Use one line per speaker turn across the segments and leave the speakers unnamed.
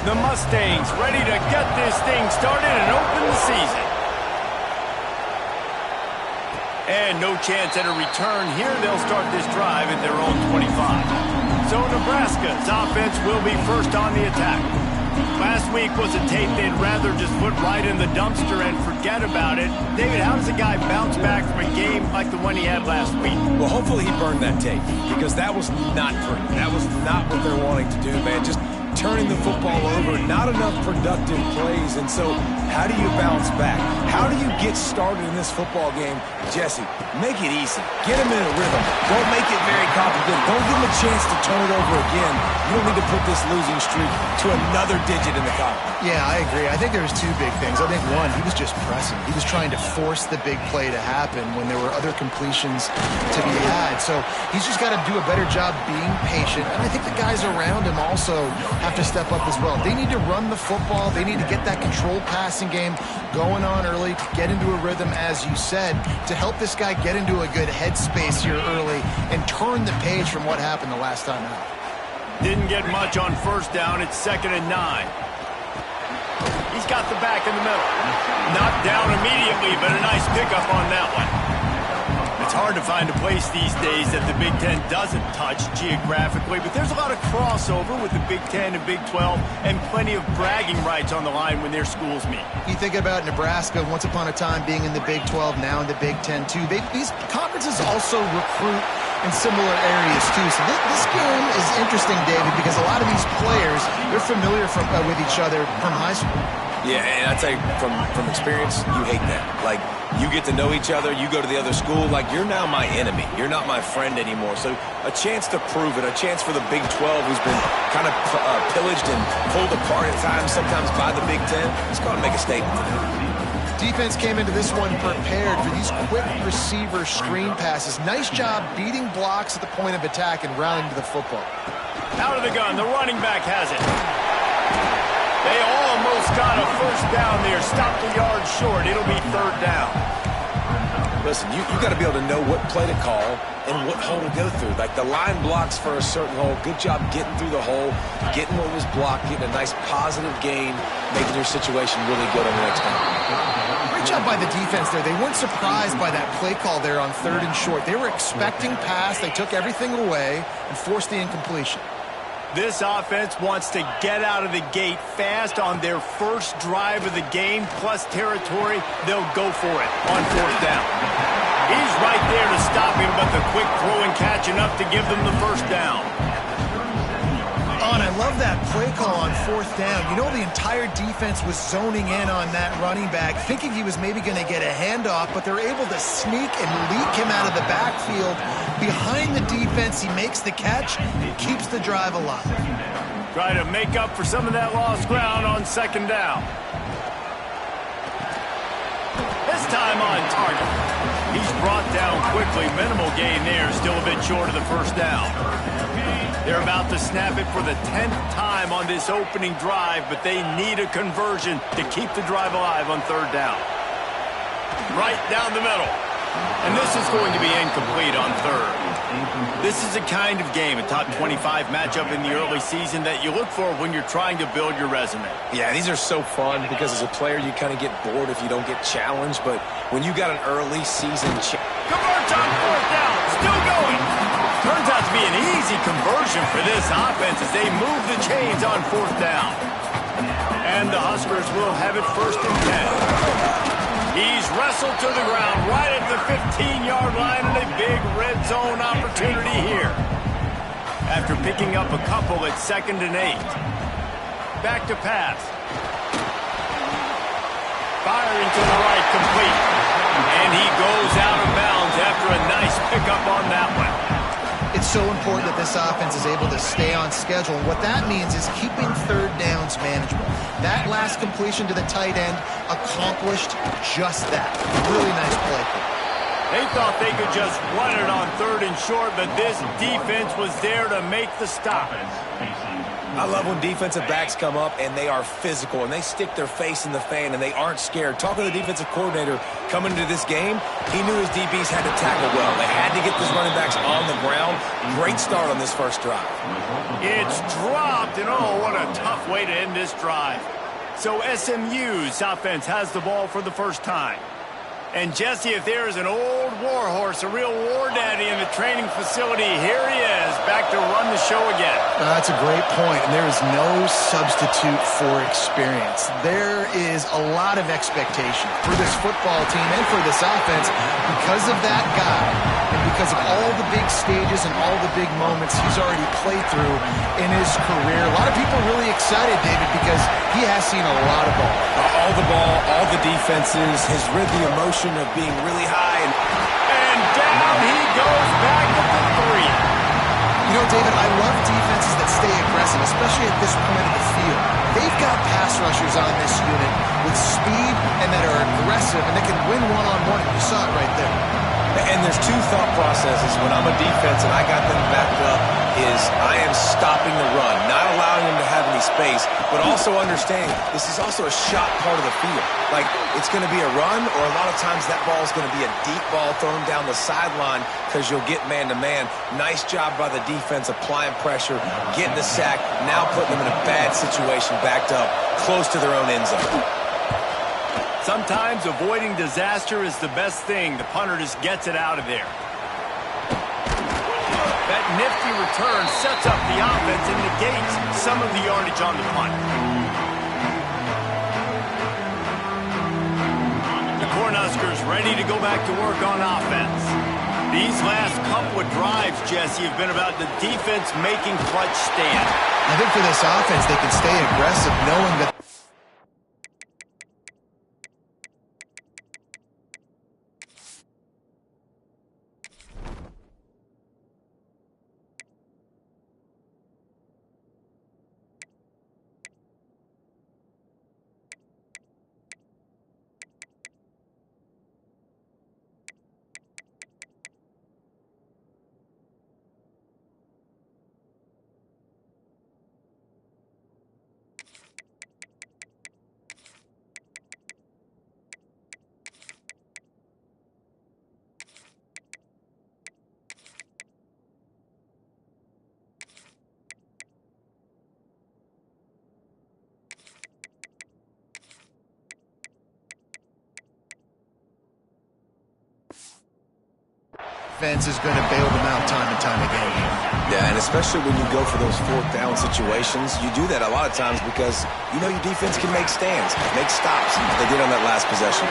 The Mustangs ready to get this thing started and open the season. And no chance at a return here. They'll start this drive at their own 25. So Nebraska's offense will be first on the attack. Last week was a tape they'd rather just put right in the dumpster and forget about it. David, how does a guy bounce back from a game like the one he had last week?
Well, hopefully he burned that tape, because that was not pretty. That was not what they're wanting to do, man. Just turning the football over, not enough productive plays. And so how do you bounce back? How do you get started in this football game? Jesse, make it easy. Get him in a rhythm. Don't make it very complicated. Don't give him a chance to turn it over again. You don't need to put this losing streak to another digit in the column.
Yeah, I agree. I think there was two big things. I think, one, he was just pressing. He was trying to force the big play to happen when there were other completions to be had. So he's just got to do a better job being patient. And I think the guys around him also have to step up as well. They need to run the football. They need to get that controlled passing game going on early to get into a rhythm, as you said, to help this guy get into a good headspace here early and turn the page from what happened the last time out.
Didn't get much on first down. It's 2nd and 9. He's got the back in the middle. Knocked down immediately, but a nice pickup on that one. It's hard to find a place these days that the Big Ten doesn't touch geographically, but there's a lot of crossover with the Big Ten and Big 12 and plenty of bragging rights on the line when their schools meet.
You think about Nebraska once upon a time being in the Big 12, now in the Big 10 too. These conferences also recruit in similar areas too. So this game is interesting, David, because a lot of these players, they're familiar with each other from high school.
Yeah, and I tell you, from experience, you hate that. Like, you get to know each other, you go to the other school, like, you're now my enemy. You're not my friend anymore. So a chance to prove it, a chance for the Big 12, who's been kind of pillaged and pulled apart at times, sometimes by the Big 10. It's going to make a statement.
Defense came into this one prepared for these quick receiver screen passes. Nice job beating blocks at the point of attack and rallying to the football.
Out of the gun, the running back has it. They almost got a first down there. Stopped a yard short. It'll be 3rd down.
Listen, you got to be able to know what play to call and what hole to go through. Like, the line blocks for a certain hole. Good job getting through the hole, getting what was blocked, getting a nice positive gain, making your situation really good on the next time.
Great job by the defense there. They weren't surprised by that play call there on 3rd and short. They were expecting pass. They took everything away and forced the incompletion.
This offense wants to get out of the gate fast on their first drive of the game, plus territory. They'll go for it on 4th down. He's right there to stop him, but the quick throw and catch enough to give them the first down.
Oh, and I love that play call on 4th down. You know, the entire defense was zoning in on that running back, thinking he was maybe going to get a handoff, but they're able to sneak and leak him out of the backfield. Behind the defense, he makes the catch and keeps the drive alive.
Try to make up for some of that lost ground on 2nd down. This time on target. He's brought down quickly. Minimal gain there, still a bit short of the first down. They're about to snap it for the 10th time on this opening drive, but they need a conversion to keep the drive alive on 3rd down. Right down the middle. And this is going to be incomplete on 3rd. This is a kind of game, a top 25 matchup in the early season that you look for when you're trying to build your resume.
Yeah, these are so fun because as a player you kind of get bored if you don't get challenged, but when you got an early season
converts on 4th down, still going. Turns out to be an easy conversion for this offense as they move the chains on 4th down. And the Huskers will have it 1st and 10. He's wrestled to the ground right at the 15-yard line and a big red zone opportunity here. After picking up a couple at 2nd and 8. Back to pass. Firing to the right, complete. And he goes out of bounds after a nice pickup on that one.
It's so important that this offense is able to stay on schedule. And what that means is keeping 3rd downs manageable. That last completion to the tight end accomplished just that. Really nice play.
They thought they could just run it on 3rd and short, but this defense was there to make the stop.
I love when defensive backs come up and they are physical and they stick their face in the fan and they aren't scared. Talking to the defensive coordinator coming into this game, he knew his DBs had to tackle well. They had to get these running backs on the ground. Great start on this first drive.
It's dropped, and oh, what a tough way to end this drive. So SMU's offense has the ball for the first time. And, Jesse, if there is an old war horse, a real war daddy in the training facility, here he is, back to run the show again.
That's a great point, and there is no substitute for experience. There is a lot of expectation for this football team and for this offense because of that guy and because of all the big stages and all the big moments he's already played through in his career. A lot of people are really excited, David, because he has seen a lot of ball.
All the ball, all the defenses, has rid the emotion of being really high.
And down he goes back at the 3.
You know, David, I love defenses that stay aggressive, especially at this point of the field. They've got pass rushers on this unit with speed and that are aggressive, and they can win one-on-one. You saw it right there.
And there's two thought processes when I'm a defense and I got them backed up is I am stopping the run, not allowing them to have any space, but also understanding this is also a shot part of the field. Like, it's going to be a run, or a lot of times that ball is going to be a deep ball thrown down the sideline because you'll get man-to-man. Nice job by the defense applying pressure, getting the sack, now putting them in a bad situation backed up close to their own end zone.
Sometimes avoiding disaster is the best thing. The punter just gets it out of there. That nifty return sets up the offense and negates some of the yardage on the punt. The Cornhuskers ready to go back to work on offense. These last couple of drives, Jesse, have been about the defense making clutch stand.
I think for this offense, they can stay aggressive knowing that defense is going to bail them out time and time again.
Yeah, and especially when you go for those fourth down situations, you do that a lot of times because you know your defense can make stands, make stops. They did on that last possession.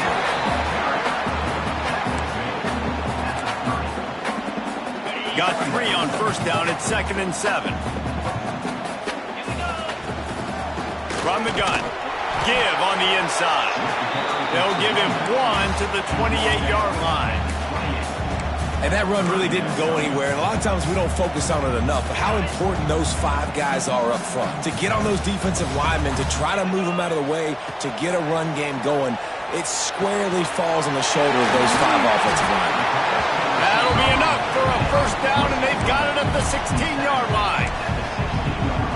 Got 3 on first down at 2nd and 7. From the gun. Give on the inside. They'll give him 1 to the 28-yard line.
And that run really didn't go anywhere. And a lot of times we don't focus on it enough, but how important those 5 guys are up front. To get on those defensive linemen, to try to move them out of the way, to get a run game going, it squarely falls on the shoulder of those 5 offensive linemen.
That'll be enough for a first down, and they've got it at the 16-yard line.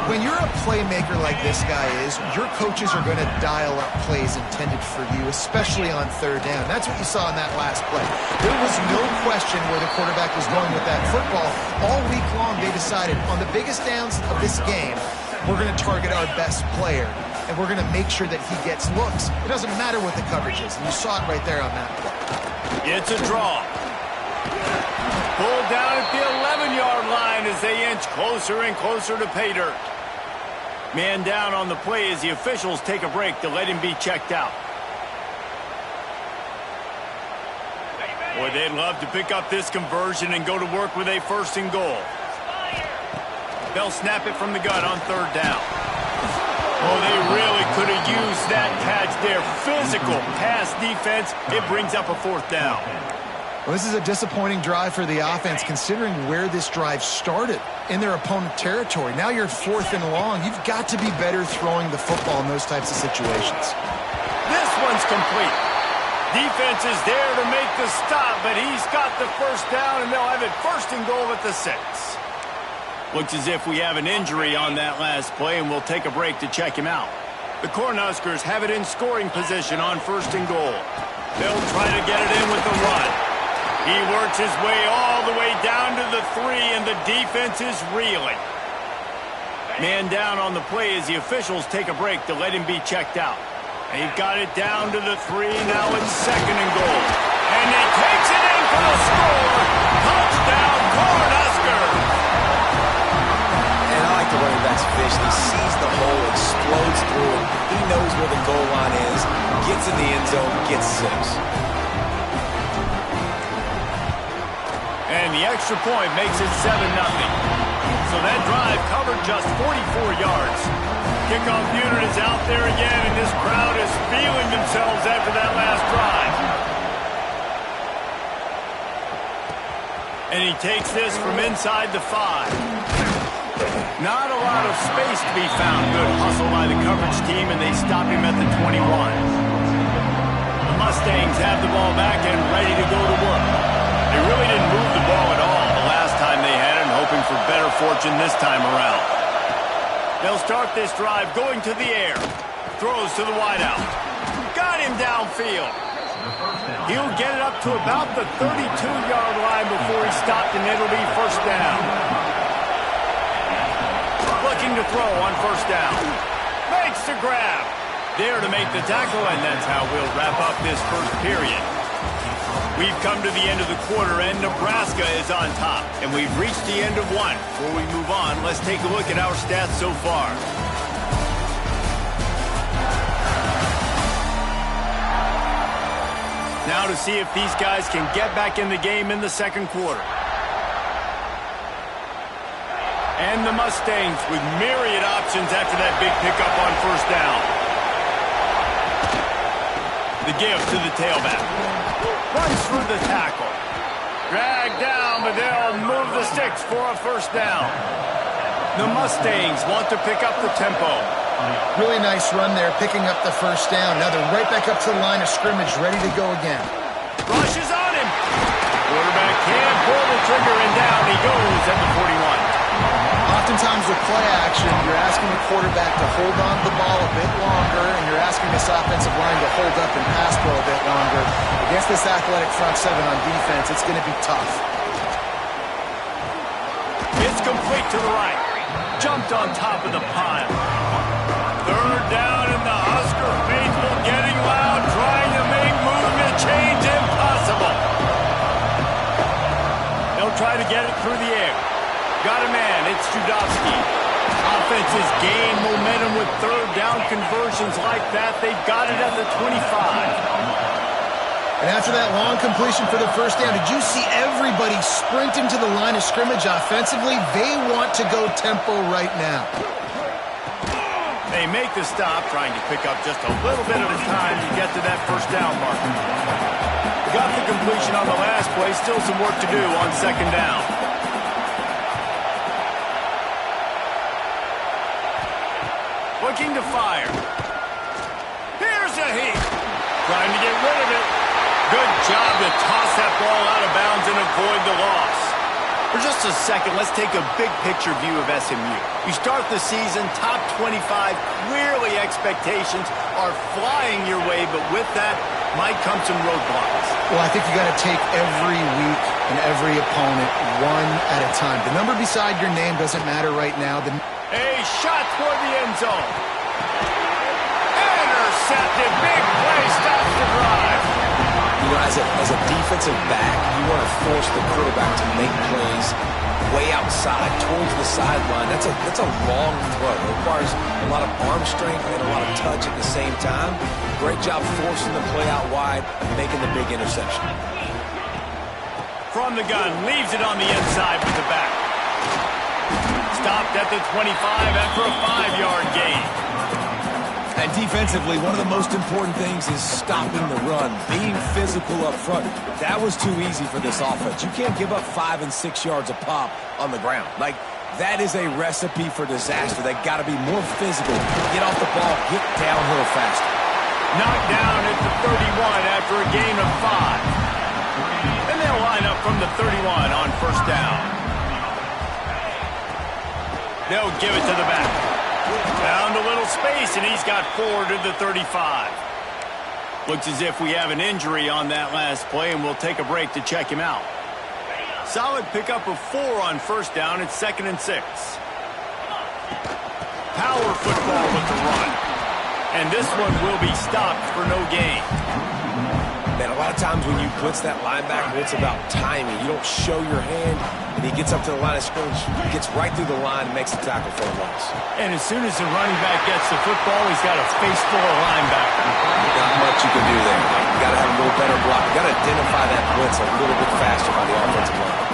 When you're a playmaker like this guy is, your coaches are going to dial up plays intended for you, especially on third down. That's what you saw in that last play. There was no question where the quarterback was going with that football. All week long, they decided on the biggest downs of this game, we're going to target our best player, and we're going to make sure that he gets looks. It doesn't matter what the coverage is, and you saw it right there on that play.
It's a draw. Pulled down at the 11-yard line as they inch closer and closer to pay dirt. Man down on the play as the officials take a break to let him be checked out. Boy, they'd love to pick up this conversion and go to work with a 1st and goal. They'll snap it from the gun on 3rd down. Oh, they really could have used that catch there. Physical pass defense. It brings up a 4th down.
Well, this is a disappointing drive for the offense considering where this drive started in their opponent territory. Now you're 4th and long. You've got to be better throwing the football in those types of situations.
This one's complete. Defense is there to make the stop, but he's got the first down, and they'll have it 1st and goal at the 6. Looks as if we have an injury on that last play, and we'll take a break to check him out. The Cornhuskers have it in scoring position on 1st and goal. They'll try to get it in with the run. He works his way all the way down to the 3, and the defense is reeling. Man down on the play as the officials take a break to let him be checked out. They've got it down to the 3. Now it's 2nd and goal. And he takes it in for the score. Touchdown, Cornhuskers!
And I like the running back's vision. He sees the hole, explodes through it. He knows where the goal line is, gets in the end zone, gets 6.
And the extra point makes it 7-0. So that drive covered just 44 yards. Kickoff unit is out there again, and this crowd is feeling themselves after that last drive. And he takes this from inside the 5. Not a lot of space to be found. Good hustle by the coverage team, and they stop him at the 21. The Mustangs have the ball back and ready to go to work. They really didn't move the ball at all the last time they had it, and hoping for better fortune this time around. They'll start this drive going to the air. Throws to the wideout. Got him downfield. He'll get it up to about the 32-yard line before he stopped, and it'll be 1st down. Looking to throw on 1st down. Makes the grab. There to make the tackle, and that's how we'll wrap up this 1st period. We've come to the end of the quarter, and Nebraska is on top. And we've reached the end of 1. Before we move on, let's take a look at our stats so far. Now to see if these guys can get back in the game in the 2nd quarter. And the Mustangs with myriad options after that big pickup on 1st down. The give to the tailback. Runs through the tackle. Dragged down, but they'll move the sticks for a 1st down. The Mustangs want to pick up the tempo.
Really nice run there, picking up the 1st down. Now they're right back up to the line of scrimmage, ready to go again.
Rushes on him. Quarterback can't pull the trigger, and down he goes at the 41.
Oftentimes with play action, you're asking the quarterback to hold on to the ball a bit longer, and you're asking this offensive line to hold up and pass pro a bit longer. Against this athletic front 7 on defense, it's going to be tough.
It's complete to the right. Jumped on top of the pile. 3rd down, and the Husker faithful getting loud, trying to make movement change impossible. They'll try to get it through the air. Got a man, it's Judowski. Offenses gain momentum with 3rd down conversions like that. They've got it at the 25.
And after that long completion for the 1st down, did you see everybody sprinting to the line of scrimmage offensively? They want to go tempo right now.
They make the stop, trying to pick up just a little bit at a time to get to that 1st down mark. Got the completion on the last play, still some work to do on 2nd down. Looking to fire. Here's a heat. Trying to get rid of it. Good job to toss that ball out of bounds and avoid the loss. For just a second, let's take a big picture view of SMU. You start the season top 25. Clearly expectations are flying your way, but with that might come some roadblocks.
Well, I think you got to take every week and every opponent one at a time. The number beside your name doesn't matter right now.
A shot toward the end zone. Intercepted. Big play. Stops the drive.
You know, as a defensive back, you want to force the quarterback to make plays way outside, towards the sideline. That's a long throw. It requires a lot of arm strength and a lot of touch at the same time. Great job forcing the play out wide and making the big interception.
From the gun, leaves it on the inside with the back. Stopped at the 25 after a 5-yard gain.
And defensively, one of the most important things is stopping the run, being physical up front. That was too easy for this offense. You can't give up 5 and 6 yards a pop on the ground. Like, that is a recipe for disaster. They got to be more physical, get off the ball, get downhill faster.
Knocked down at the 31 after a gain of 5. And they'll line up from the 31 on 1st down. They'll give it to the back. Found a little space, and he's got 4 to the 35. Looks as if we have an injury on that last play, and we'll take a break to check him out. Solid pickup of 4 on first down. It's 2nd and 6. Power football with the run. And this one will be stopped for no gain.
Man, a lot of times when you blitz that linebacker, it's about timing. You don't show your hand, and he gets up to the line of scrimmage, he gets right through the line and makes the tackle for a loss.
And as soon as the running back gets the football, he's got a face full of linebacker.
Not much you can do there. You got to have a little better block. You got to identify that blitz a little bit faster by the offensive line.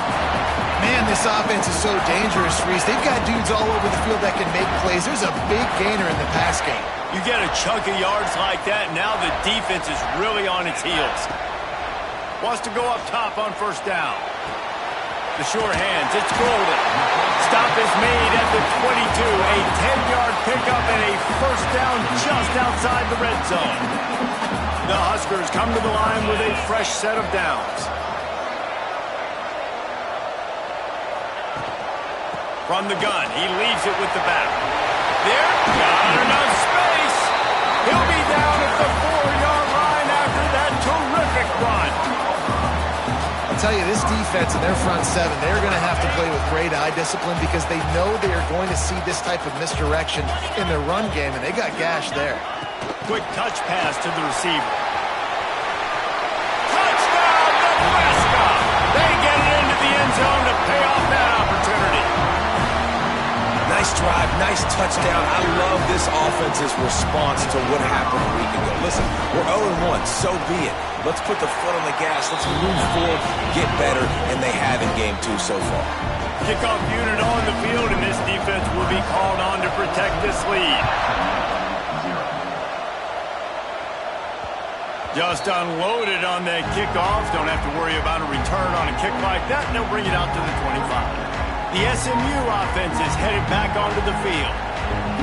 Man, this offense is so dangerous, Reese. They've got dudes all over the field that can make plays. There's a big gainer in the pass game.
You get a chunk of yards like that, now the defense is really on its heels. Wants to go up top on first down. The short hands, it's Golden. Stop is made at the 22. A 10-yard pickup and a first down just outside the red zone. The Huskers come to the line with a fresh set of downs. From the gun, he leaves it with the back. There, got enough space. He'll be down at the 4-yard line after that terrific run.
I'll tell you, this defense and their front seven, they're going to have to play with great eye discipline because they know they are going to see this type of misdirection in their run game, and they got gashed there.
Quick touch pass to the receiver. Touchdown, Nebraska! They get it into the end zone to pay off that opportunity.
Nice drive, nice touchdown. I love this offense's response to what happened a week ago. Listen, we're 0-1, so be it. Let's put the foot on the gas. Let's move forward, get better, and they have in game 2 so far.
Kickoff unit on the field, and this defense will be called on to protect this lead. Just unloaded on that kickoff. Don't have to worry about a return on a kick like that, and they'll bring it out to the 25. The SMU offense is headed back onto the field.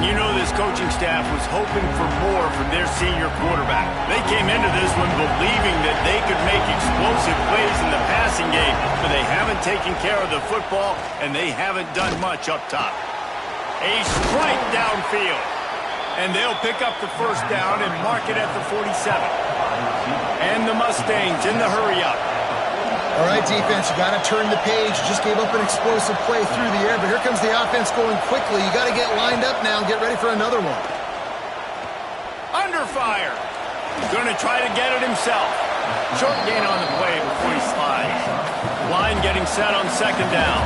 You know this coaching staff was hoping for more from their senior quarterback. They came into this one believing that they could make explosive plays in the passing game, but they haven't taken care of the football, and they haven't done much up top. A strike downfield, and they'll pick up the first down and mark it at the 47. And the Mustangs in the hurry-up.
All right, defense, you got to turn the page. Just gave up an explosive play through the air, but here comes the offense going quickly. You got to get lined up now and get ready for another one.
Under fire. Going to try to get it himself. Short gain on the play before he slides. Line getting set on second down.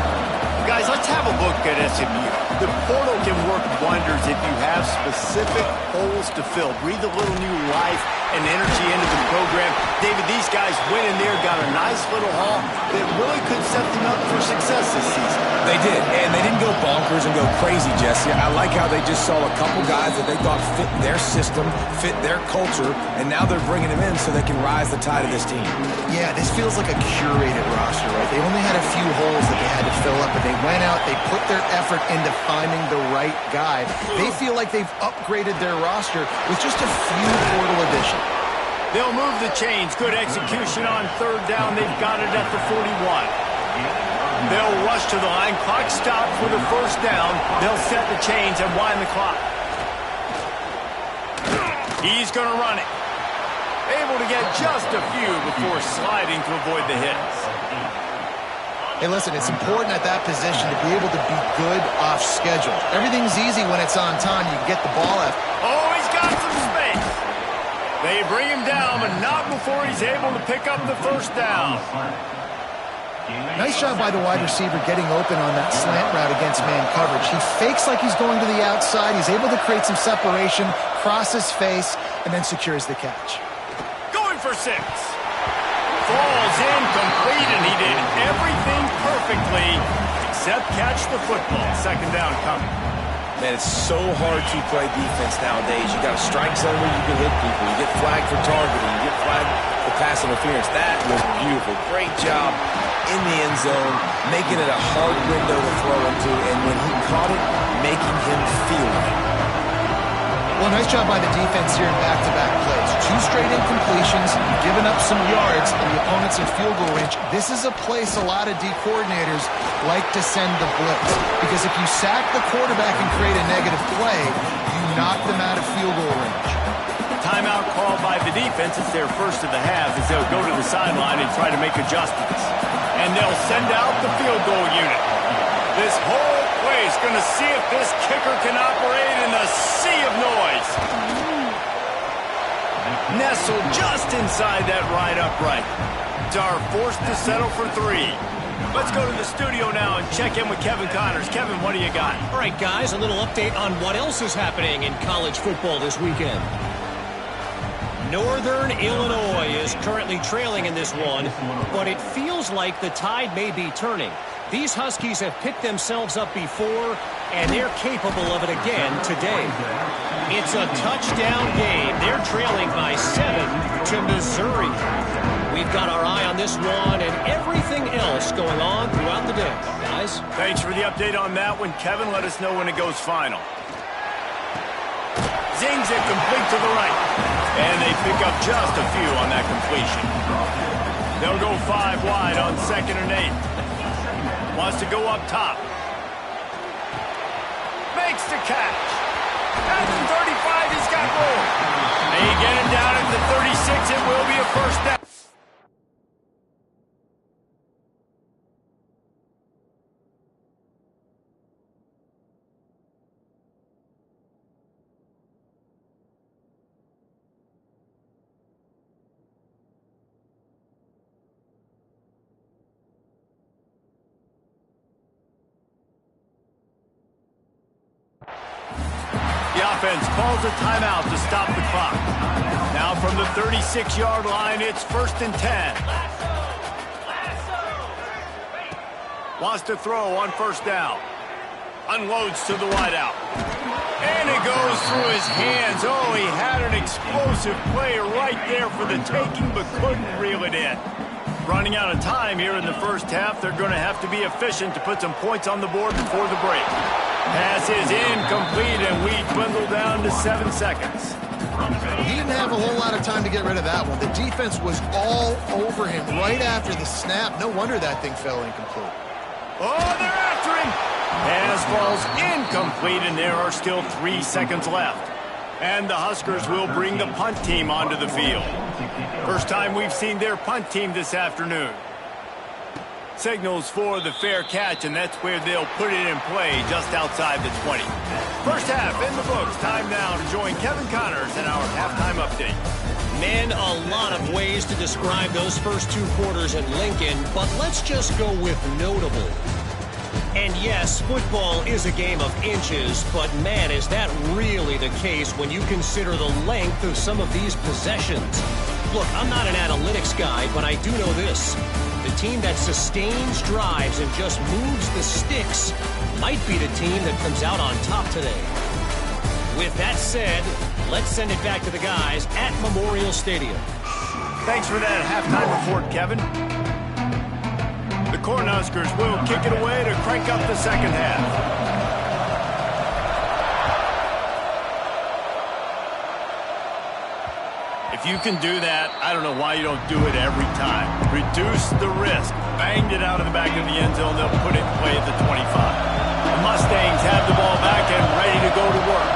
Guys, let's have a look at SMU. The portal can work wonders if you have specific holes to fill. Breathe a little new life and energy into the program. David, these guys went in there, got a nice little haul that really could set them up for success this season.
They did, and they didn't go bonkers and go crazy, Jesse. I like how they just saw a couple guys that they thought fit their system, fit their culture, and now they're bringing them in so they can rise the tide of this team.
Yeah, this feels like a curated roster, right? They only had a few holes that they had to fill up, but they went out, they put their effort into finding the right guy. They feel like they've upgraded their roster with just a few portal additions.
They'll move the chains. Good execution on third down. They've got it at the 41. They'll rush to the line. Clock stopped for the first down. They'll set the chains and wind the clock. He's going to run it. Able to get just a few before sliding to avoid the hits.
Hey, listen, it's important at that position to be able to be good off schedule. Everything's easy when it's on time. You get the ball out.
Oh, he's got some space. They bring him down, but not before he's able to pick up the first down.
Nice job by the wide receiver getting open on that slant route against man coverage. He fakes like he's going to the outside. He's able to create some separation, cross his face, and then secures the catch.
Going for 6. Falls incomplete, and he did everything perfectly except catch the football. Second down coming.
Man, it's so hard to play defense nowadays. You got a strike zone where you can hit people. You get flagged for targeting. You get flagged for pass interference. That was beautiful. Great job in the end zone, making it a hard window to throw into, and when he caught it, making him feel it.
Well, nice job by the defense here in back-to-back plays. 2 straight incompletions, giving up some yards, and the opponent's in field goal range. This is a place a lot of D coordinators like to send the blitz, because if you sack the quarterback and create a negative play, you knock them out of field goal range.
Timeout called by the defense. It's their first of the half as they'll go to the sideline and try to make adjustments. And they'll send out the field goal unit. This whole place going to see if this kicker can operate in the sea of noise. Nestled just inside that right upright. Dar forced to settle for 3. Let's go to the studio now and check in with Kevin Connors. Kevin, what do you got?
All right, guys, a little update on what else is happening in college football this weekend. Northern Illinois is currently trailing in this one, but it feels like the tide may be turning. These Huskies have picked themselves up before, and they're capable of it again today. It's a touchdown game. They're trailing by 7 to Missouri. We've got our eye on this one and everything else going on throughout the day, guys.
Thanks for the update on that one, Kevin. Let us know when it goes final. Zings it complete to the right. And they pick up just a few on that completion. They'll go 5 wide on 2nd and 8. Wants to go up top. Makes the catch. At the 35, he's got room. They get him down at the 36. It will be a first down. The offense calls a timeout to stop the clock. Now from the 36-yard line, it's 1st and 10. Wants to throw on 1st down. Unloads to the wideout. And it goes through his hands. Oh, he had an explosive play right there for the taking, but couldn't reel it in. Running out of time here in the first half. They're going to have to be efficient to put some points on the board before the break. Pass is incomplete, and we dwindle down to 7 seconds.
He didn't have a whole lot of time to get rid of that one. The defense was all over him right after the snap. No wonder that thing fell incomplete.
Oh, they're after him. Pass falls incomplete, and there are still 3 seconds left. And the Huskers will bring the punt team onto the field. First time we've seen their punt team this afternoon. Signals for the fair catch, and that's where they'll put it in play just outside the 20. First half in the books. Time now to join Kevin Connors in our halftime update.
Man, a lot of ways to describe those first 2 quarters in Lincoln, but let's just go with notable. And yes, football is a game of inches, but man, is that really the case when you consider the length of some of these possessions. Look, I'm not an analytics guy, but I do know this. The team that sustains drives and just moves the sticks might be the team that comes out on top today. With that said, let's send it back to the guys at Memorial Stadium.
Thanks for that halftime report, Kevin. The Cornhuskers will kick it away to crank up the second half. If you can do that, I don't know why you don't do it every time. Reduce the risk. Banged it out of the back of the end zone. They'll put it in play at the 25. The Mustangs have the ball back and ready to go to work.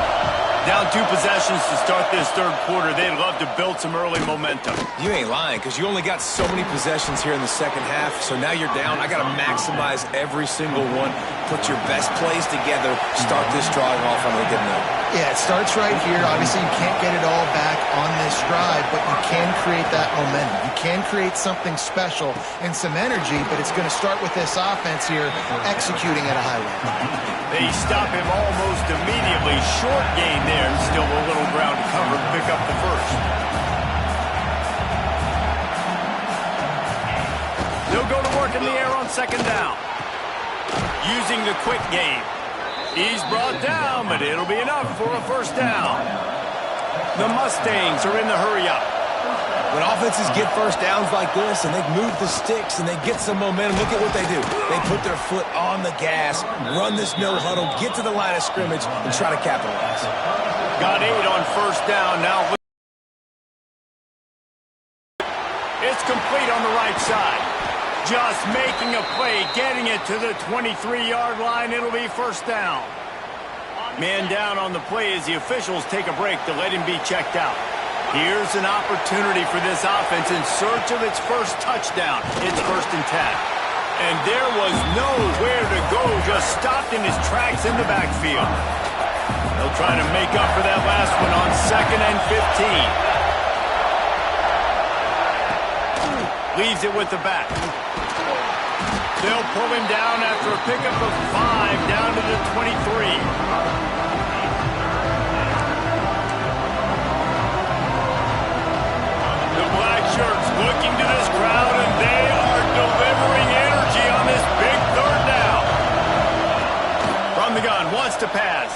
Down 2 possessions to start this third quarter. They'd love to build some early momentum.
You ain't lying, because you only got so many possessions here in the second half, so now you're down. I got to maximize every single one. Put your best plays together. Start this drive off on a good note.
Yeah, it starts right here. Obviously, you can't get it all back on this drive, but you can create that momentum. You can create something special and some energy, but it's going to start with this offense here executing at a high level.
They stop him almost immediately. Short gain there. Still a little ground to cover to pick up the first. They'll go to work in the air on 2nd down. Using the quick game. He's brought down, but it'll be enough for a first down. The Mustangs are in the hurry-up.
When offenses get first downs like this and they move the sticks and they get some momentum, look at what they do. They put their foot on the gas, run this no huddle, get to the line of scrimmage, and try to capitalize.
Got 8 on first down. Now side. Just making a play, getting it to the 23-yard line. It'll be first down. Man down on the play as the officials take a break to let him be checked out. Here's an opportunity for this offense in search of its first touchdown. It's 1st and 10. And there was nowhere to go, just stopped in his tracks in the backfield. They'll try to make up for that last one on 2nd and 15. Leaves it with the back. They'll pull him down after a pickup of 5 down to the 23. The black shirts looking to this crowd, and they are delivering energy on this big 3rd down. From the gun, wants to pass.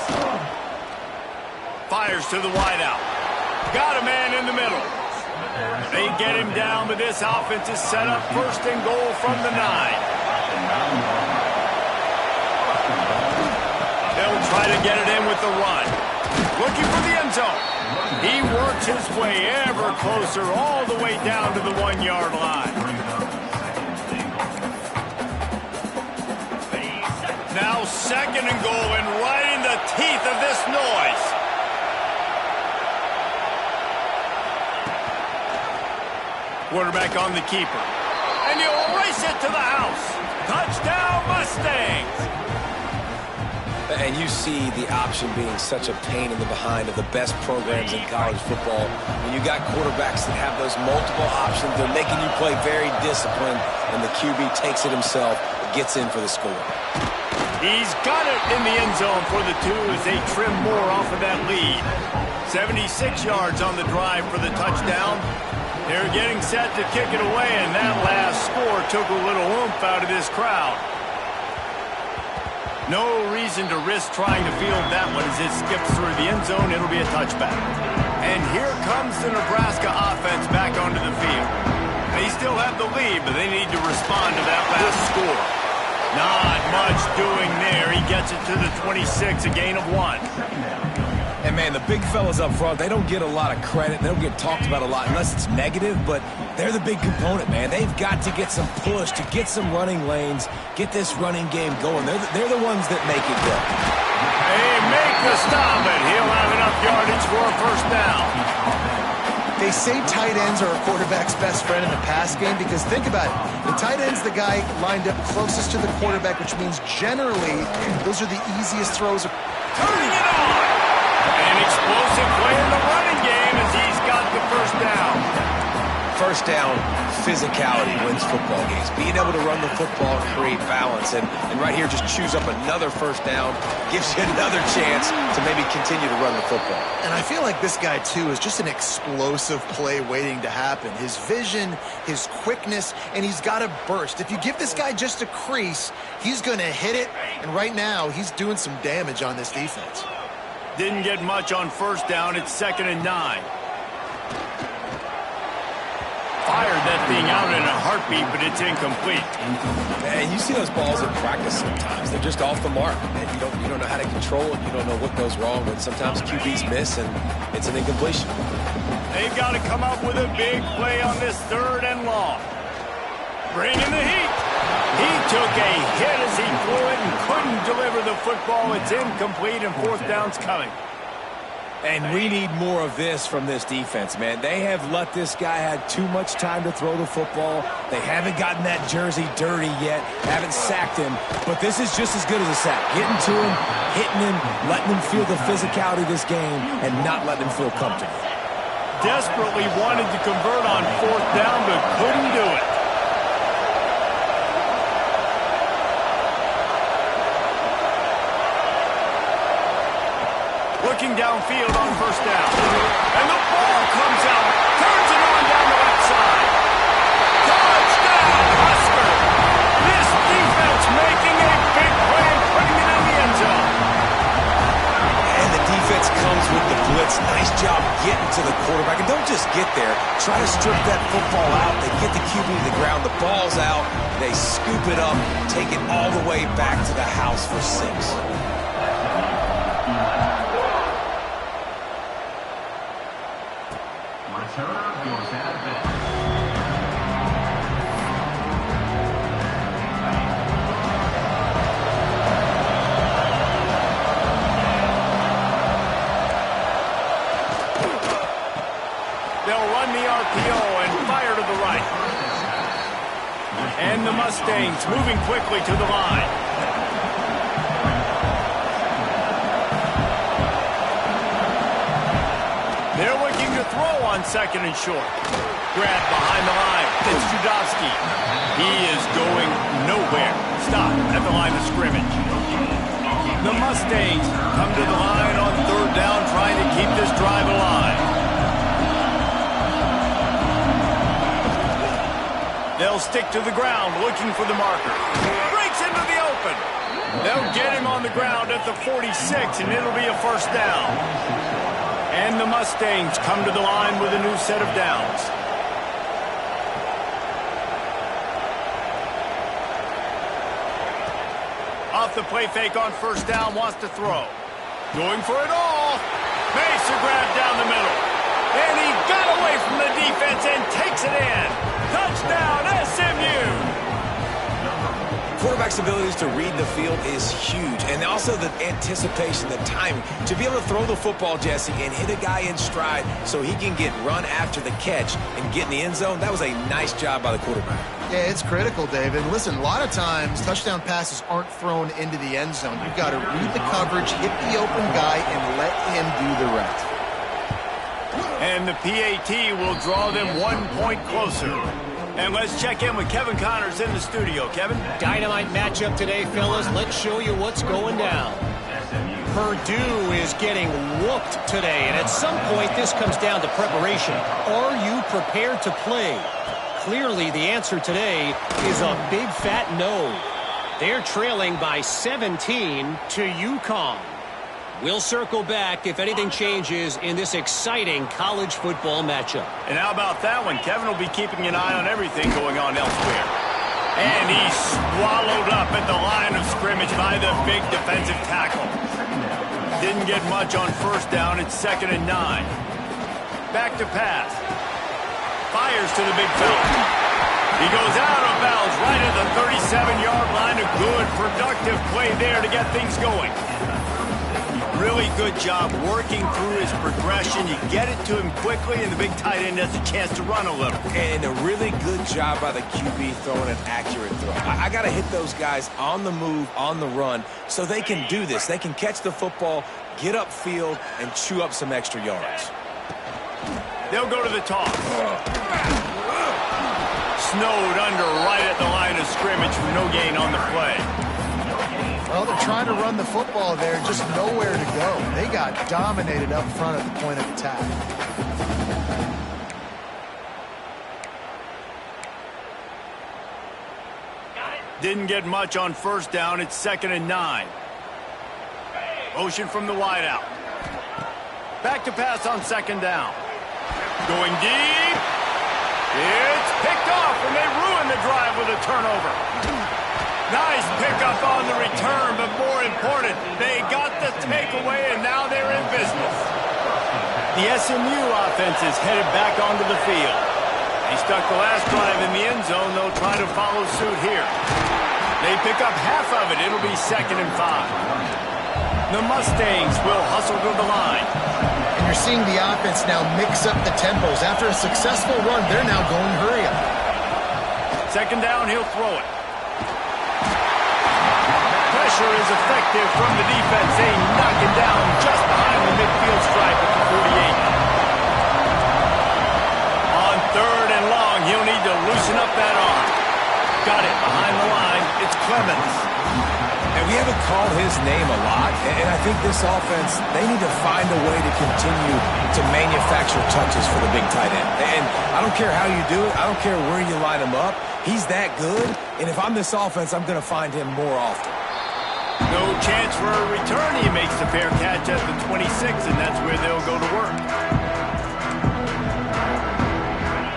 Fires to the wideout. Got a man in the middle. They get him down, but this offense is set up 1st and goal from the 9. They'll try to get it in with the run. Looking for the end zone. He works his way ever closer all the way down to the 1-yard line. Now 2nd and goal, and right in the teeth of this noise. Quarterback on the keeper. And he'll race it to the house. Touchdown, Mustangs!
And you see the option being such a pain in the behind of the best programs in college football. When you got quarterbacks that have those multiple options, they're making you play very disciplined, and the QB takes it himself, gets in for the score.
He's got it in the end zone for the 2 as they trim more off of that lead. 76 yards on the drive for the touchdown. They're getting set to kick it away, and that last score took a little oomph out of this crowd. No reason to risk trying to field that one as it skips through the end zone. It'll be a touchback. And here comes the Nebraska offense back onto the field. They still have the lead, but they need to respond to that last score. Not much doing there. He gets it to the 26, a gain of 1.
And, man, the big fellas up front, they don't get a lot of credit. They don't get talked about a lot unless it's negative, but they're the big component, man. They've got to get some push, to get some running lanes, get this running game going. They're the ones that make it go.
They make the stop, and he'll have enough yardage for a first down.
They say tight ends are a quarterback's best friend in the pass game because think about it. The tight end's the guy lined up closest to the quarterback, which means generally those are the easiest throws.
Turning it on! An explosive play in the running game as he's got the first down.
First down, physicality wins football games. Being able to run the football and create balance. And right here, just choose up another first down, gives you another chance to maybe continue to run the football.
And I feel like this guy, too, is just an explosive play waiting to happen. His vision, his quickness, and he's got a burst. If you give this guy just a crease, he's going to hit it. And right now, he's doing some damage on this defense.
Didn't get much on first down. It's 2nd and 9. Fired that thing out in a heartbeat, but it's incomplete.
Man, you see those balls in practice sometimes. They're just off the mark. And you don't know how to control it. You don't know what goes wrong. But sometimes QBs miss, and it's an incompletion.
They've got to come up with a big play on this 3rd and long. Bringing the heat. He took a hit as he threw it and couldn't deliver the football. It's incomplete, and 4th down's coming.
And we need more of this from this defense, man. They have let this guy have too much time to throw the football. They haven't gotten that jersey dirty yet, haven't sacked him. But this is just as good as a sack. Getting to him, hitting him, letting him feel the physicality of this game, and not letting him feel comfortable.
Desperately wanted to convert on 4th down, but couldn't do it. Looking downfield on first down. And the ball comes out. Turns it on down the left side. Touchdown, Husker! This defense making a big play and putting it in the end zone.
And the defense comes with the blitz. Nice job getting to the quarterback. And don't just get there. Try to strip that football out. They get the QB to the ground. The ball's out. They scoop it up, take it all the way back to the house for 6.
They'll run the RPO and fire to the right. And the Mustangs moving quickly to the line. They're looking to throw on 2nd and short. Grab behind the line. It's Judowski. He is going nowhere. Stop at the line of scrimmage. The Mustangs come to the line on 3rd down, trying to keep this drive alive. They'll stick to the ground, looking for the marker. Breaks into the open. They'll get him on the ground at the 46, and it'll be a 1st down. And the Mustangs come to the line with a new set of downs. Off the play fake on 1st down, wants to throw. Going for it all. Makes a grab down the middle. And he got away from the defense and takes it in. Touchdown, SMU!
Quarterback's abilities to read the field is huge, and also the anticipation, the timing. To be able to throw the football, Jesse, and hit a guy in stride so he can get run after the catch and get in the end zone, that was a nice job by the quarterback.
Yeah, it's critical, David. Listen, a lot of times touchdown passes aren't thrown into the end zone. You've got to read the coverage, hit the open guy, and let him do the rest.
And the PAT will draw them 1 point closer. And let's check in with Kevin Connors in the studio. Kevin?
Dynamite matchup today, fellas. Let's show you what's going down. Purdue is getting whooped today, and at some point this comes down to preparation. Are you prepared to play? Clearly the answer today is a big fat no. They're trailing by 17 to UConn. We'll circle back if anything changes in this exciting college football matchup.
And how about that one? Kevin will be keeping an eye on everything going on elsewhere. And he's swallowed up at the line of scrimmage by the big defensive tackle. Didn't get much on 1st down. It's 2nd and 9. Back to pass. Fires to the big fella. He goes out of bounds right at the 37-yard line. A good, productive play there to get things going. Really good job working through his progression. You get it to him quickly, and the big tight end has a chance to run a little.
And a really good job by the QB throwing an accurate throw. I got to hit those guys on the move, on the run, so they can do this. They can catch the football, get upfield, and chew up some extra yards.
They'll go to the toss. Snowed under right at the line of scrimmage for no gain on the play.
Well, they're trying to run the football there, just nowhere to go. They got dominated up front at the point of attack.
Didn't get much on 1st down. It's 2nd and 9. Motion from the wideout. Back to pass on 2nd down. Going deep. It's picked off, and they ruin the drive with a turnover. Nice pickup on the return, but more important, they got the takeaway, and now they're in business. The SMU offense is headed back onto the field. They stuck the last drive in the end zone. They'll try to follow suit here. They pick up half of it. It'll be 2nd and 5. The Mustangs will hustle to the line.
And you're seeing the offense now mix up the tempos. After a successful run, they're now going hurry up.
2nd down, he'll throw it. Pressure is effective from the defense. They knock it down just behind the midfield stripe at the 48. On 3rd and long, he'll need to loosen up that arm. Got it behind the line. It's Clemens.
And we haven't called his name a lot, and I think this offense, they need to find a way to continue to manufacture touches for the big tight end. And I don't care how you do it. I don't care where you line him up. He's that good, and if I'm this offense, I'm going to find him more often.
No chance for a return. He makes the fair catch at the 26, and that's where they'll go to work.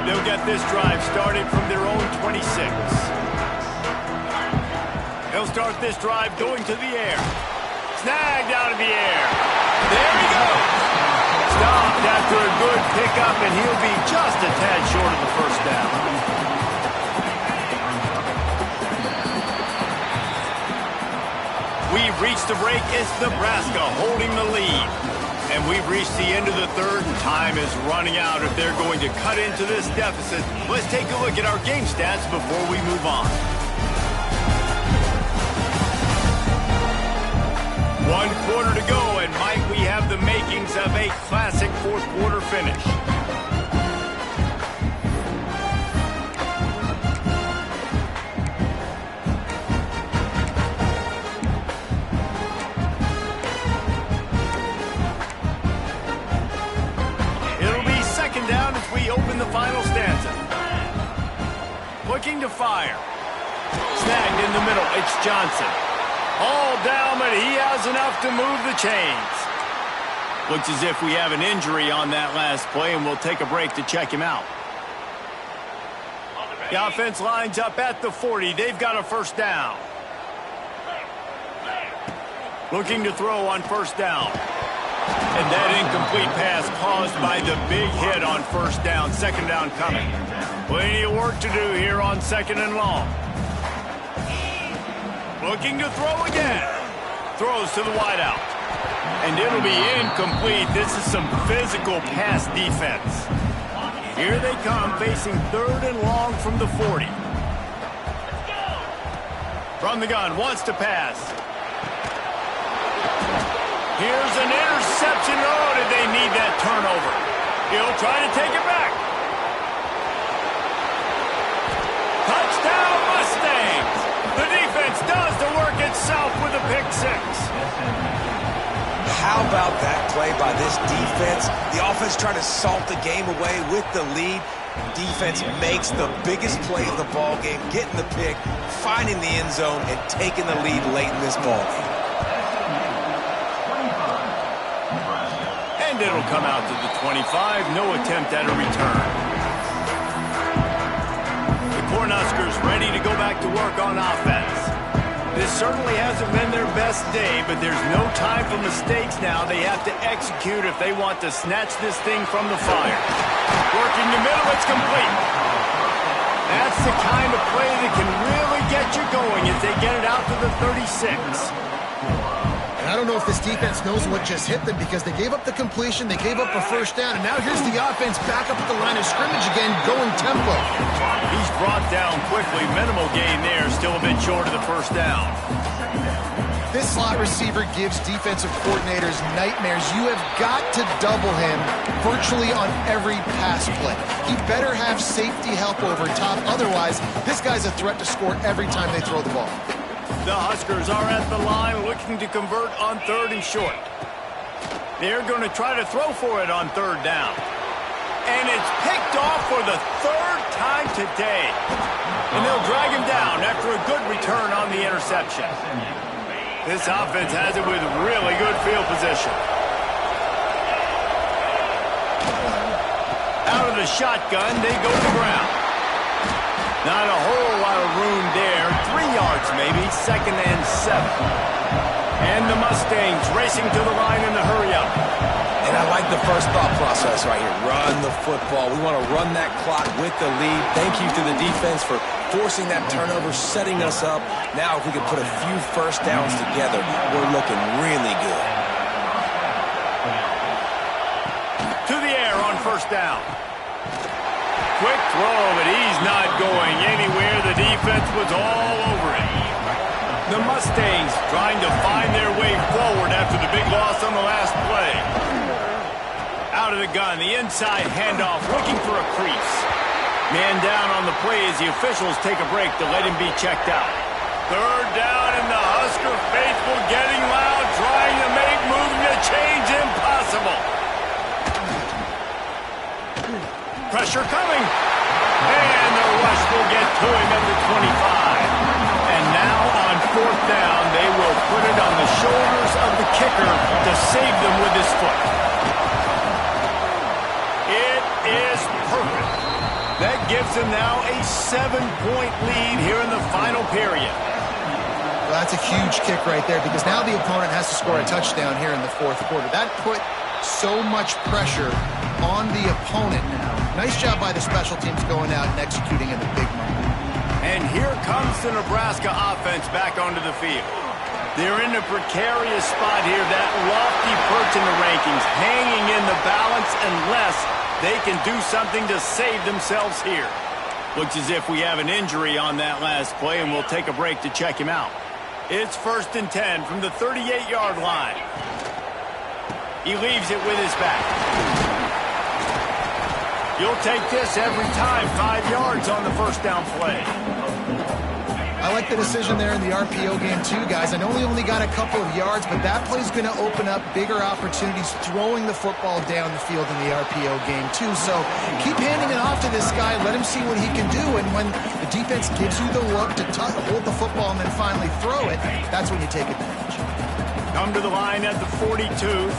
They'll get this drive started from their own 26. They'll start this drive going to the air. Snagged out of the air. There he goes. Stopped after a good pickup, and he'll be just a tad short of the 1st down. We've reached the break. It's Nebraska holding the lead. And we've reached the end of the third, and time is running out if they're going to cut into this deficit. Let's take a look at our game stats before we move on. 1 quarter to go, and Mike, we have the makings of a classic fourth quarter finish. Open the final stanza. Looking to fire. Snagged in the middle. It's Johnson. All down, but he has enough to move the chains. Looks as if we have an injury on that last play, and we'll take a break to check him out. The offense lines up at the 40. They've got a first down. Looking to throw on first down. And that incomplete pass caused by the big hit on first down. Second down coming. Plenty of work to do here on second and long. Looking to throw again. Throws to the wideout. And it'll be incomplete. This is some physical pass defense. Here they come, facing third and long from the 40. From the gun, wants to pass. Here's an interception. Oh, did they need that turnover? He'll try to take it back. Touchdown, Mustangs. The defense does the work itself with a pick six.
How about that play by this defense? The offense trying to salt the game away with the lead. Defense makes the biggest play of the ball game, getting the pick, finding the end zone, and taking the lead late in this ball game.
It'll come out to the 25. No attempt at a return. The Cornhuskers ready to go back to work on offense. This certainly hasn't been their best day, but there's no time for mistakes now. They have to execute if they want to snatch this thing from the fire. Working the middle, it's complete. That's the kind of play that can really get you going as they get it out to the 36.
I don't know if this defense knows what just hit them because they gave up the completion, they gave up a first down, and now here's the offense back up at the line of scrimmage again, going tempo.
He's brought down quickly. Minimal gain there, still a bit short of the first down.
This slot receiver gives defensive coordinators nightmares. You have got to double him virtually on every pass play. He better have safety help over top. Otherwise, this guy's a threat to score every time they throw the ball.
The Huskers are at the line looking to convert on third and short. They're going to try to throw for it on third down. And it's picked off for the third time today. And they'll drag him down after a good return on the interception. This offense has it with really good field position. Out of the shotgun, they go to the ground. Not a whole lot of room there. 3 yards maybe, second and 7. And the Mustangs racing to the line in the hurry up.
And I like the first thought process right here. Run the football. We want to run that clock with the lead. Thank you to the defense for forcing that turnover, setting us up. Now if we can put a few first downs together, we're looking really good.
To the air on first down. Quick throw, but he's not going anywhere. The defense was all over it. The Mustangs trying to find their way forward after the big loss on the last play. Out of the gun, the inside handoff, looking for a crease. Man down on the play as the officials take a break to let him be checked out. Third down, and the Husker faithful getting loud, trying to make moving the chains impossible. Pressure coming. And the rush will get to him at the 25. And now on fourth down, they will put it on the shoulders of the kicker to save them with his foot. It is perfect. That gives them now a 7-point lead here in the final period.
Well, that's a huge kick right there because now the opponent has to score a touchdown here in the fourth quarter. That put so much pressure on the opponent now. Nice job by the special teams going out and executing in the big moment.
And here comes the Nebraska offense back onto the field. They're in a precarious spot here, that lofty perch in the rankings, hanging in the balance unless they can do something to save themselves here. Looks as if we have an injury on that last play, and we'll take a break to check him out. It's 1st and 10 from the 38-yard line. He leaves it with his back. You'll take this every time, 5 yards on the first down play.
I like the decision there in the RPO game too, guys. I know he only got a couple of yards, but that play's going to open up bigger opportunities throwing the football down the field in the RPO game too. So keep handing it off to this guy. Let him see what he can do. And when the defense gives you the look to hold the football and then finally throw it, that's when you take advantage.
Come to the line at the 42,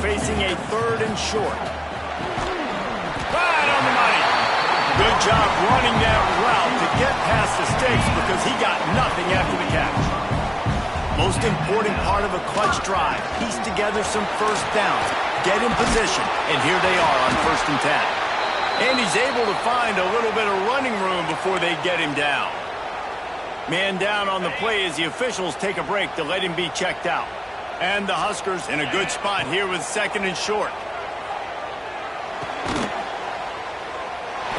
facing a 3rd and short. Right on the money. Good job running that route to get past the stakes because he got nothing after the catch. Most important part of a clutch drive. Piece together some first downs. Get in position. And here they are on 1st and 10. And he's able to find a little bit of running room before they get him down. Man down on the play as the officials take a break to let him be checked out. And the Huskers in a good spot here with 2nd and short.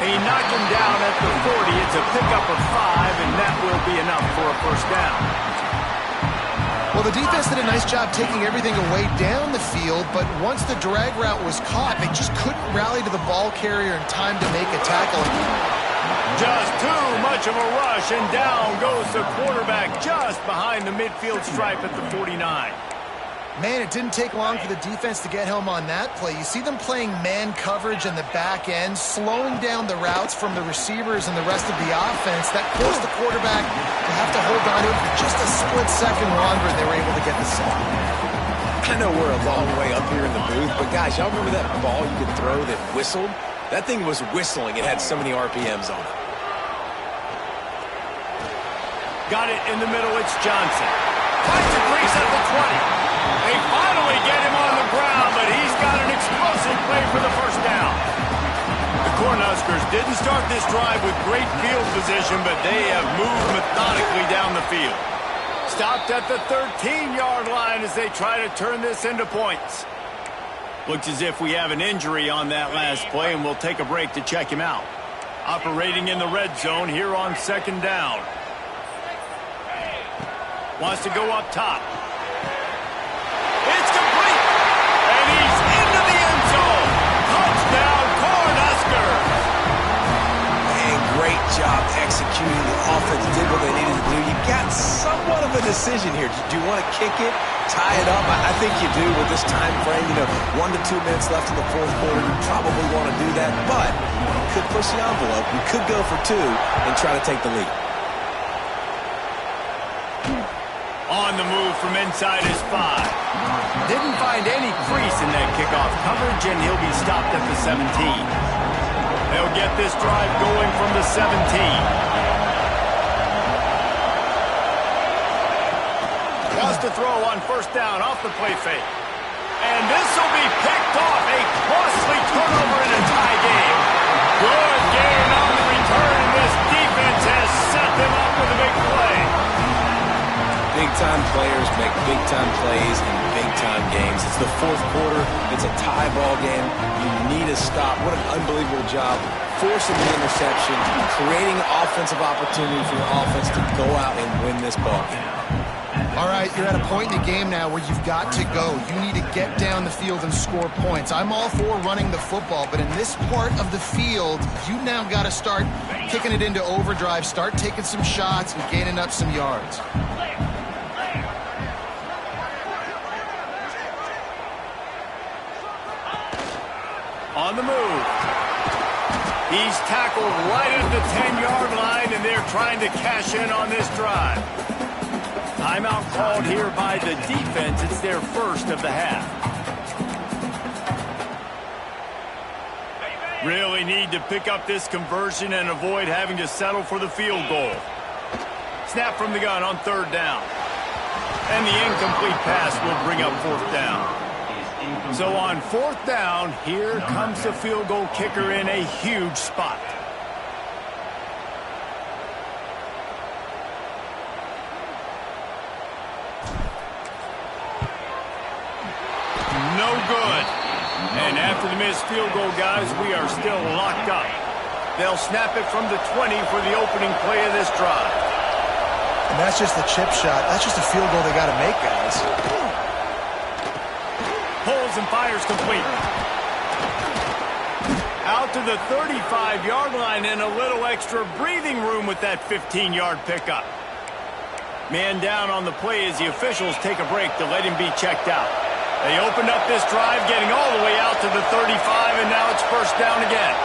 And he knocked him down at the 40. It's a pickup of 5, and that will be enough for a first down.
Well, the defense did a nice job taking everything away down the field, but once the drag route was caught, they just couldn't rally to the ball carrier in time to make a tackle.
Just too much of a rush, and down goes the quarterback just behind the midfield stripe at the 49.
Man, it didn't take long for the defense to get home on that play. You see them playing man coverage in the back end, slowing down the routes from the receivers and the rest of the offense. That forced the quarterback to have to hold on to it for just a split second longer, and they were able to get the sack.
I know we're a long way up here in the booth, but guys, y'all remember that ball you could throw that whistled? That thing was whistling. It had so many RPMs on it.
Got it in the middle. It's Johnson. Finds a crease at the 20. They finally get him on the ground, but he's got an explosive play for the first down. The Cornhuskers didn't start this drive with great field position, but they have moved methodically down the field. Stopped at the 13-yard line as they try to turn this into points. Looks as if we have an injury on that last play, and we'll take a break to check him out. Operating in the red zone here on 2nd down. Wants to go up top. It's complete. And he's into the end zone. Touchdown, Cornhuskers.
And great job executing. The offense did what they needed to do. You got somewhat of a decision here. Do you want to kick it, tie it up? I think you do with this time frame. 1 to 2 minutes left in the 4th quarter. You probably want to do that, but you could push the envelope. You could go for 2 and try to take the lead.
On the move from inside his 5. Didn't find any crease in that kickoff coverage, and he'll be stopped at the 17. They'll get this drive going from the 17. Wants to throw on 1st down off the play fake. And this will be picked off. A costly turnover in a tie game. Good gain on the return, and this defense has set them up with a big play.
Big-time players make big-time plays in big-time games. It's the 4th quarter. It's a tie ball game. You need a stop. What an unbelievable job forcing the interception, creating offensive opportunity for your offense to go out and win this ball game.
All right, you're at a point in the game now where you've got to go. You need to get down the field and score points. I'm all for running the football, but in this part of the field, you now got to start kicking it into overdrive, start taking some shots and gaining up some yards.
On the move. He's tackled right at the 10-yard line, and they're trying to cash in on this drive. Timeout called here by the defense. It's their first of the half. Really need to pick up this conversion and avoid having to settle for the field goal. Snap from the gun on 3rd down. And the incomplete pass will bring up 4th down. So on 4th down, here comes the field goal kicker in a huge spot. And after the missed field goal, guys, we are still locked up. They'll snap it from the 20 for the opening play of this drive.
And that's just the chip shot. That's just a field goal they got to make, guys.
Pulls and fires complete. Out to the 35-yard line and a little extra breathing room with that 15-yard pickup. Man down on the play as the officials take a break to let him be checked out. They opened up this drive, getting all the way out to the 35, and now it's first down again.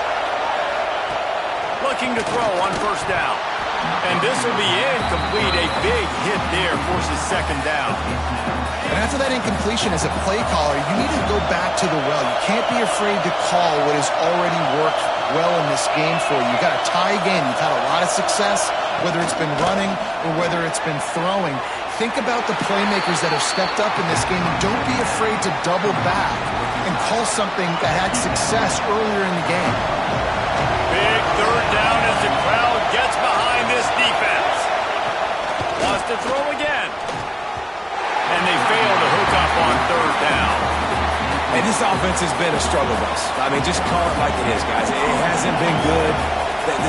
Looking to throw on first down. And this will be incomplete. A big hit there forces second down.
And after that incompletion, as a play caller, you need to go back to the well. You can't be afraid to call what has already worked well in this game for you. You've got to tie again. You've had a lot of success, whether it's been running or whether it's been throwing. Think about the playmakers that have stepped up in this game, and don't be afraid to double back and call something that had success earlier in the game.
Big third down as the crowd gets behind this defense. Wants to throw again. And they fail to hook up on third down.
And this offense has been a struggle bus. I mean, just call it like it is, guys. It hasn't been good,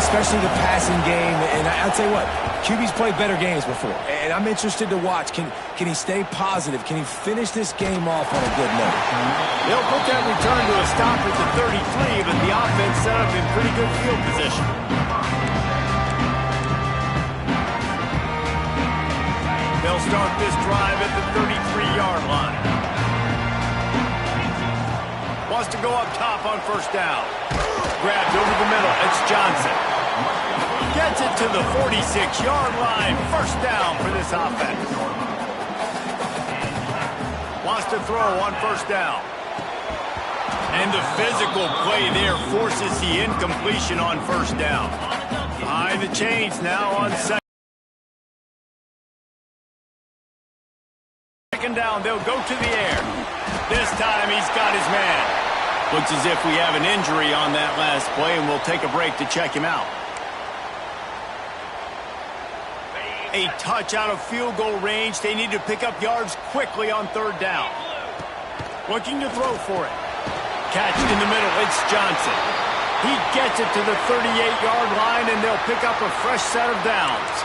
especially the passing game. And I'll tell you what, QB's played better games before. And I'm interested to watch. Can he stay positive? Can he finish this game off on a good note?
They'll put that return to a stop at the 33, but the offense set up in pretty good field position. They'll start this drive at the 33-yard line. Wants to go up top on first down. Grabbed over the middle. It's Johnson. Gets it to the 46-yard line. First down for this offense. Wants to throw on first down. And the physical play there forces the incompletion on first down. Behind the chains now on second down. They'll go to the air. This time he's got his man. Looks as if we have an injury on that last play, and we'll take a break to check him out. A touch out of field goal range. They need to pick up yards quickly on third down. Looking to throw for it. Catch in the middle. It's Johnson. He gets it to the 38-yard line, and they'll pick up a fresh set of downs.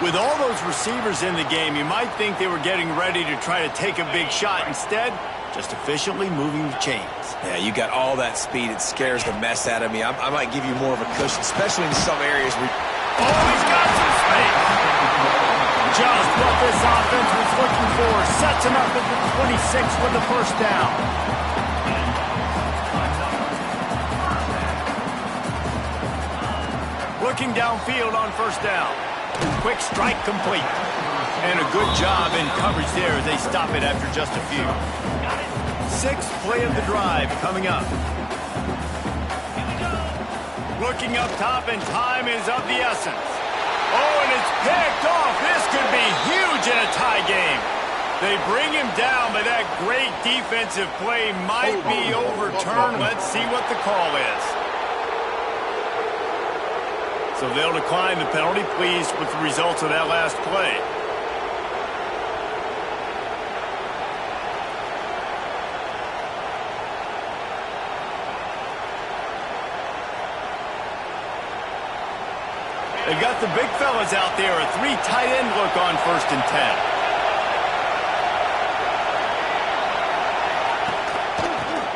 With all those receivers in the game, you might think they were getting ready to try to take a big shot. Instead, just efficiently moving the chains.
Yeah, you got all that speed. It scares the mess out of me. I might give you more of a cushion, especially in some areas where...
Oh, he's got some space. Just what this offense was looking for. Sets him up at the 26 for the first down. Looking downfield on first down. Quick strike complete. And a good job in coverage there as they stop it after just a few. Sixth play of the drive coming up. Looking up top, and time is of the essence. Oh, and it's picked off. This could be huge in a tie game. They bring him down, but that great defensive play might be overturned. Let's see what the call is. So they'll decline the penalty, pleased with the results of that last play. They've got the big fellas out there. A three tight end look on 1st and 10.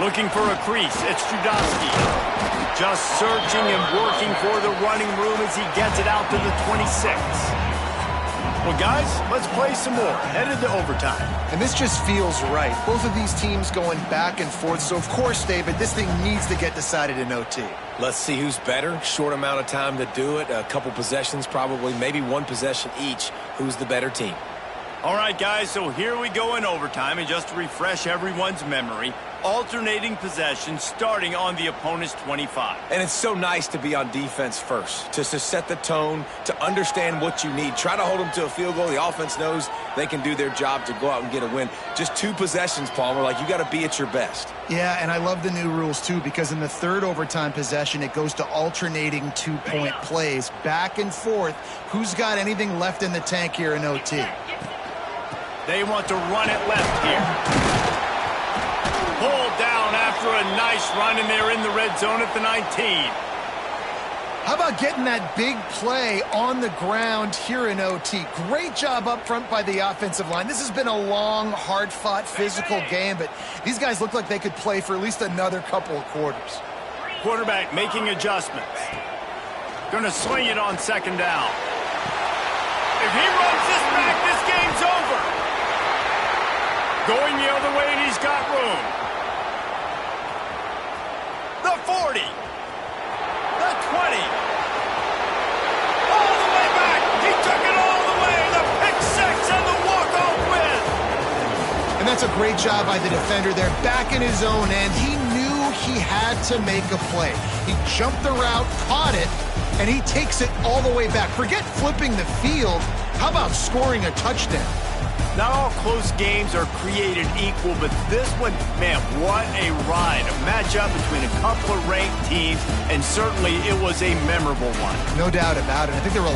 Looking for a crease. It's Trudowski. Just searching and working for the running room as he gets it out to the 26. Well, guys, let's play some more. Headed to overtime.
And this just feels right. Both of these teams going back and forth. So, of course, David, this thing needs to get decided in OT.
Let's see who's better. Short amount of time to do it. A couple possessions probably. Maybe one possession each. Who's the better team?
All right, guys, so here we go in overtime. And just to refresh everyone's memory, alternating possessions starting on the opponent's 25.
And it's so nice to be on defense first, just to set the tone, to understand what you need. Try to hold them to a field goal. The offense knows they can do their job to go out and get a win. Just 2 possessions, Palmer. Like, you got to be at your best.
Yeah, and I love the new rules, too, because in the third overtime possession, it goes to alternating 2-point plays, back and forth. Who's got anything left in the tank here in OT?
They want to run it left here. Pulled down a nice run, and they're in the red zone at the 19.
How about getting that big play on the ground here in OT? Great job up front by the offensive line. This has been a long, hard-fought, physical game, but these guys look like they could play for at least another couple of quarters.
Quarterback making adjustments. Going to swing it on second down. If he runs this back, this game's over. Going the other way, and he's got room. The 40. The 20. All the way back. He took it all the way. The pick six and the walk-off win.
And that's a great job by the defender there, back in his own end. He knew he had to make a play. He jumped the route, caught it, and he takes it all the way back. Forget flipping the field. How about scoring a touchdown?
Not all close games are created equal, but this one, man, what a ride. A matchup between a couple of ranked teams, and certainly it was a memorable one.
No doubt about it. I think there were